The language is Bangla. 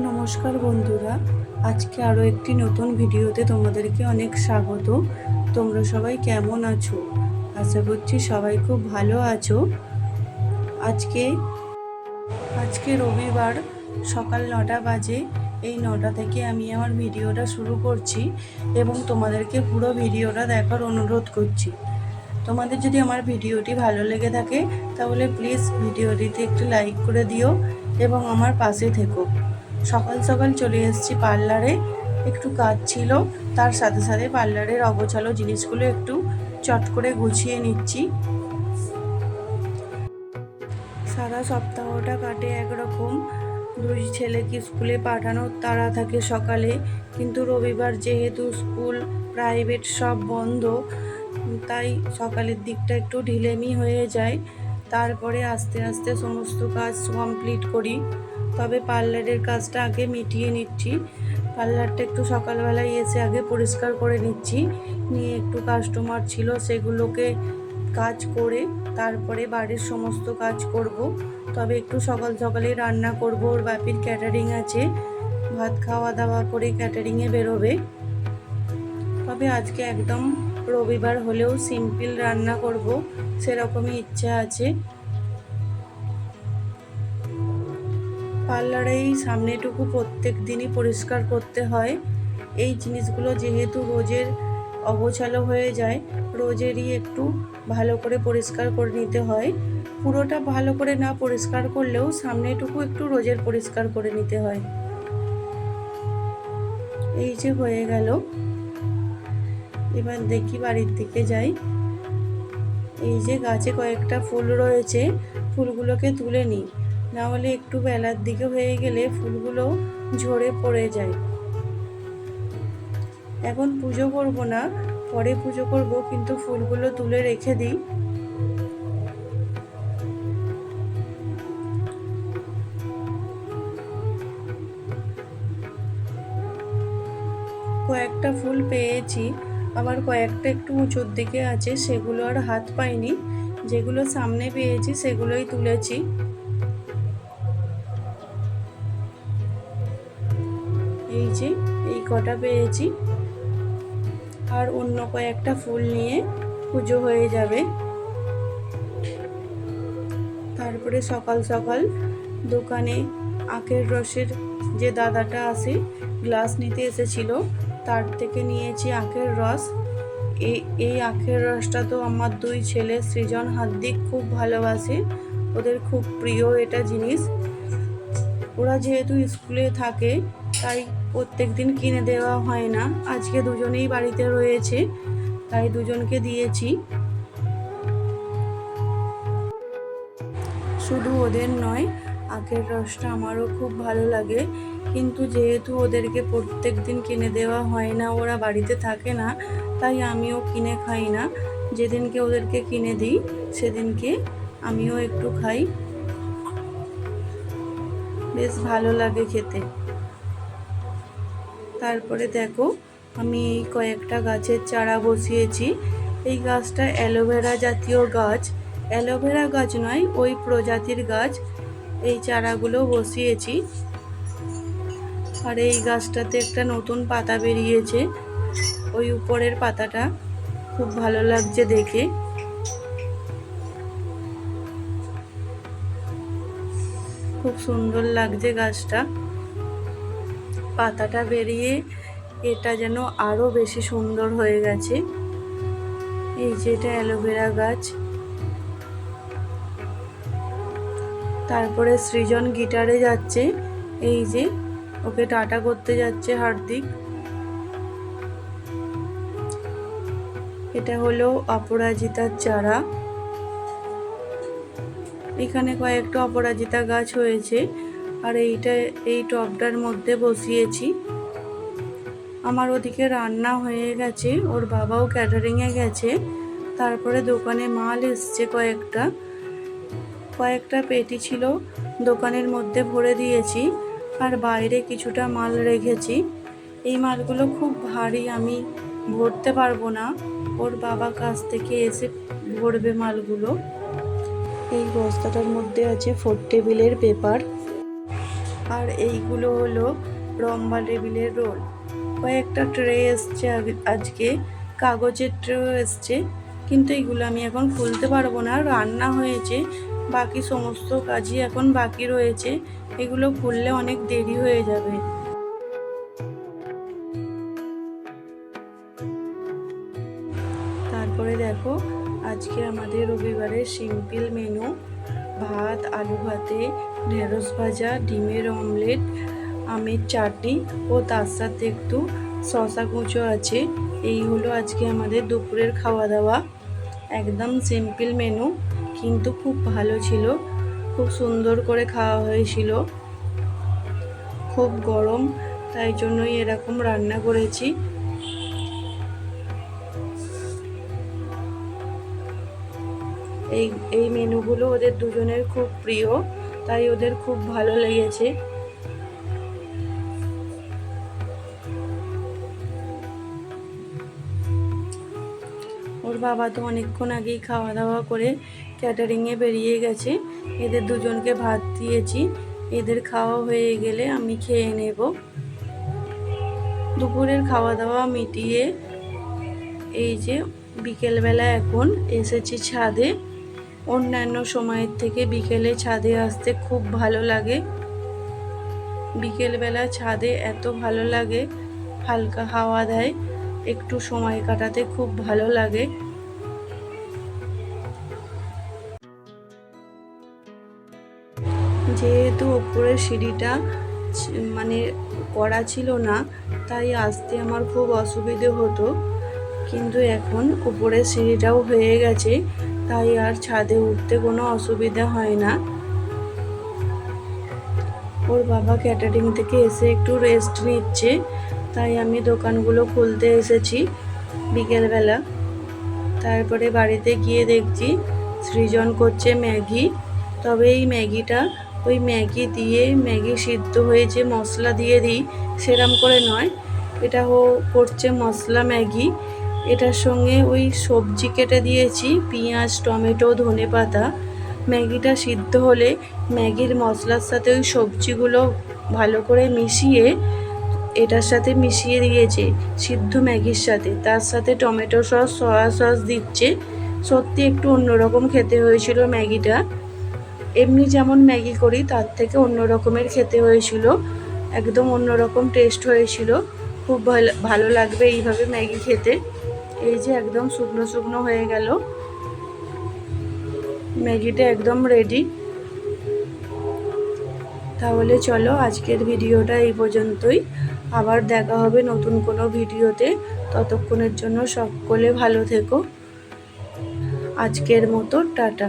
নমস্কার বন্ধুরা, আজকে আরও একটি নতুন ভিডিওতে তোমাদেরকে অনেক স্বাগত। তোমরা সবাই কেমন আছো? আশা করছি সবাই খুব ভালো আছো। আজকে রবিবার সকাল 9টা বাজে। এই 9টা থেকে আমি আমার ভিডিওটা শুরু করছি এবং তোমাদেরকে পুরো ভিডিওটা দেখার অনুরোধ করছি। তোমাদের যদি আমার ভিডিওটি ভালো লেগে থাকে তাহলে প্লিজ ভিডিওটিতে একটু লাইক করে দিও এবং আমার পাশে থেকো। সকাল সকাল চলে এসেছি পার্লারে, একটু কাজ ছিল, তার সাথে সাথে পার্লারের অগোছালো জিনিসগুলো একটু চট করে গুছিয়ে নিচ্ছি। সারা সপ্তাহটা কাটে একরকম, দুই ছেলেকে স্কুলে পাঠানোর তাড়া থাকে সকালে, কিন্তু রবিবার যেহেতু স্কুল প্রাইভেট সব বন্ধ, তাই সকালের দিকটা একটু ঢিলেমি হয়ে যায়। তারপরে আস্তে আস্তে সমস্ত কাজ কমপ্লিট করি। তবে পার্লারের কাজটা আগে মিটিয়ে নিচ্ছি। পার্লারটা একটু সকালবেলায় এসে আগে পরিষ্কার করে নিচ্ছি, নিয়ে একটু কাস্টমার ছিল সেগুলোকে কাজ করে তারপরে বাড়ির সমস্ত কাজ করব। তবে একটু সকাল সকালেই রান্না করব, ওর বাপির ক্যাটারিং আছে, ভাত খাওয়া দাওয়া করে ক্যাটারিংয়ে বেরোবে। তবে আজকে একদম রবিবার হলেও সিম্পল রান্না করব, সেরকমই ইচ্ছা আছে। পার্লারে এই সামনেটুকু প্রত্যেক দিনই পরিষ্কার করতে হয়। এই জিনিসগুলো যেহেতু রোজের অগোছালো হয়ে যায়, রোজেরই একটু ভালো করে পরিষ্কার করে নিতে হয়। পুরোটা ভালো করে না পরিষ্কার করলেও সামনেটুকু একটু রোজের পরিষ্কার করে নিতে হয়। এই যে হয়ে গেল, এবার দেখি বাড়ির দিকে যাই। এই যে গাছে কয়েকটা ফুল রয়েছে, ফুলগুলোকে তুলে নিই, না হলে একটু বেলার দিকে হয়ে গেলে ফুলগুলো ঝরে পড়ে যায়। এখন পুজো করব না, পরে পুজো করব, কিন্তু ফুলগুলো তুলে রেখে দিই। কয়েকটা ফুল পেয়েছি, আবার কয়েকটা একটু উঁচুর দিকে আছে, সেগুলো আর হাত পাইনি। যেগুলো সামনে পেয়েছি সেগুলোই তুলেছি। এই যে এই কটা পেয়েছি, আর অন্য কয়েকটা ফুল নিয়ে পুজো হয়ে যাবে। তারপরে সকাল সকাল দোকানে আখের রসের যে দাদাটা আসে গ্লাস নিতে এসেছিল, তার থেকে নিয়েছি আখের রস। এই আখের রসটা তো আমার দুই ছেলে সৃজন হার্দিক খুব ভালোবাসে, ওদের খুব প্রিয় এটা জিনিস। ওরা যেহেতু স্কুলে থাকে তাই প্রত্যেক দিন কিনে দেওয়া হয় না, আজকে দুজনেই বাড়িতে রয়েছে তাই দুজনকে দিয়েছি। শুধু ওদের নয়, আখের রসটা আমারও খুব ভালো লাগে, কিন্তু যেহেতু ওদেরকে প্রত্যেক দিন কিনে দেওয়া হয় না, ওরা বাড়িতে থাকে না, তাই আমিও কিনে খাই না। যেদিনকে ওদেরকে কিনে দিই সেদিনকে আমিও একটু খাই, বেশ ভালো লাগে খেতে। তারপরে দেখো, আমি এই কয়েকটা গাছের চারা বসিয়েছি। এই গাছটা অ্যালোভেরা জাতীয় গাছ, অ্যালোভেরা গাছ নয়, ওই প্রজাতির গাছ। এই চারাগুলো বসিয়েছি। আর এই গাছটাতে একটা নতুন পাতা বেরিয়েছে, ওই উপরের পাতাটা খুব ভালো লাগছে দেখে। খুব সুন্দর লাগছে গাছটা, পাতাটা বেরিয়ে এটা যেন আরও বেশি সুন্দর হয়ে গেছে। এই যে এটা অ্যালোভেরা গাছ। তারপরে সৃজন গিটারে যাচ্ছে, এই যে ওকে টাটা করতে যাচ্ছে হার্দিক। এটা হলো অপরাজিতার চারা। এখানে কয়েকটা অপরাজিতা গাছ হয়েছে, আর এই টবটার মধ্যে বসিয়েছি। আমার ওদিকে রান্না হয়ে গেছে, ওর বাবাও ক্যাটারিংয়ে গেছে। তারপরে দোকানে মাল এসছে কয়েকটা পেটি ছিল, দোকানের মধ্যে ভরে দিয়েছি, আর বাইরে কিছুটা মাল রেখেছি। এই মালগুলো খুব ভারী, আমি ভরতে পারবো না, ওর বাবা কাছ থেকে এসে ভরবে মালগুলো। এই বস্তাটার মধ্যে আছে 4 টেবিলের পেপার। আর এইগুলো হলো রম্বা টেবিলের রোল। কয়েকটা ট্রে এসছে আজকে, কাগজের ট্রেও এসছে, কিন্তু এগুলো আমি এখন খুলতে পারবো না। রান্না হয়েছে, বাকি সমস্ত কাজই এখন বাকি রয়েছে, এগুলো খুললে অনেক দেরি হয়ে যাবে। তারপরে দেখো আজকে আমাদের রবিবারের সিম্পল মেনু: ভাত, আলু ভাতে, ঢেঁড়স ভাজা, ডিমের অমলেট, আমের চাটনি ও তার সাথে একটু শশা কুচো আছে। এই হলো আজকে আমাদের দুপুরের খাওয়া দাওয়া। একদম সিম্পল মেনু, কিন্তু খুব ভালো ছিল, খুব সুন্দর করে খাওয়া হয়েছিল। খুব গরম, তাই জন্যই এরকম রান্না করেছি। এই মেনুগুলো ওদের দুজনের খুব প্রিয়, তাই ওদের খুব ভালো লেগেছে। ওর বাবা তো অনেকক্ষণ আগেই খাওয়া দাওয়া করে ক্যাটারিংয়ে বেরিয়ে গেছে। এদের দুজনকে ভাত দিয়েছি, এদের খাওয়া হয়ে গেলে আমি খেয়ে নেব। দুপুরের খাওয়া দাওয়া মিটিয়ে এই যে বিকেলবেলা এখন এসেছি ছাদে। অন্যান্য সময়ের থেকে বিকেলে ছাদে আসতে খুব ভালো লাগে। বিকেলবেলা ছাদে এত ভালো লাগে, হালকা হাওয়া দেয়, একটু সময় কাটাতে খুব ভালো লাগে। যেহেতু ওপরের সিঁড়িটা মানে করা ছিল না, তাই আসতে আমার খুব অসুবিধে হতো, কিন্তু এখন উপরের সিঁড়িটাও হয়ে গেছে, তাই আর ছাদে উঠতে কোনো অসুবিধা হয় না। ওর বাবা ক্যাটারিং থেকে এসে একটু রেস্ট নিচ্ছে, তাই আমি দোকানগুলো খুলতে এসেছি বিকেলবেলা। তারপরে বাড়িতে গিয়ে দেখছি সৃজন করছে ম্যাগি। তবে এই ম্যাগিটা ওই ম্যাগি সিদ্ধ হয়েছে মশলা দিয়ে দিই সেরম করে নয়, এটা করছে মশলা ম্যাগি। এটার সঙ্গে ওই সবজি কেটে দিয়েছি, পেঁয়াজ, টমেটো, ধনেপাতা। ম্যাগিটা সিদ্ধ হলে ম্যাগির মশলার সাথে ওই সবজিগুলো ভালো করে মিশিয়ে এটার সাথে মিশিয়ে দিয়েছে সিদ্ধ ম্যাগির সাথে, তার সাথে টমেটো সস, সয়া সস দিচ্ছে। সত্যি একটু অন্যরকম খেতে হয়েছিল ম্যাগিটা। এমনি যেমন ম্যাগি করি তার থেকে অন্য রকমের খেতে হয়েছিল, একদম অন্যরকম টেস্ট হয়েছিল। খুব ভালো লাগবে এইভাবে ম্যাগি খেতে। এই যে একদম শুকনো শুকনো হয়ে গেল, ম্যাগিটা একদম রেডি। তাহলে চলো আজকের ভিডিওটা এই পর্যন্তই, আবার দেখা হবে নতুন কোনো ভিডিওতে। ততক্ষণের জন্য সকলে ভালো থেকো। আজকের মতো টাটা।